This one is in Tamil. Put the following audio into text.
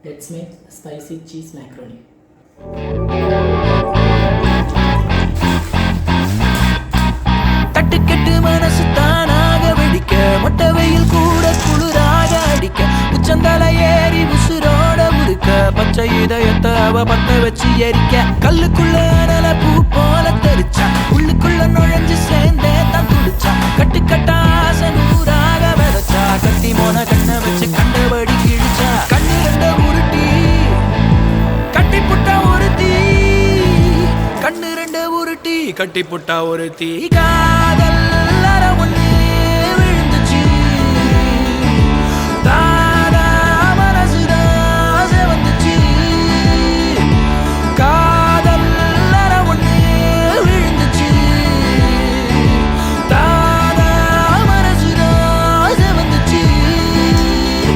Let's make spicy cheese macaroni. தட்டுக்கட்டு மனசு தானாக வெடிக்க மொட்டை வெயில் கூட குளிராக அடிக்க உச்சந்தலை ஏறி உசுரோட உடுக்க பச்சை இதயத்தை அவ பத்த வச்சு எரிக்க கல்லுக்குள்ள அனல பூ போல தெரிச்சா உள்ளுக்குள்ள நுழைஞ்சு சேர்ந்தே தான் துடிச்சா கட்டுக்கட்டா ஆசை நூறாக விதைச்சா கட்டி மோன கண்ணை வச்சு கண்டபடி கிழிச்சா கண்ணு ரெண்ட உருட்டி கட்டி புட்டா ஒரு தீ கண்ணு ரெண்ட உருட்டி கட்டி புட்டா ஒரு தீ காதல்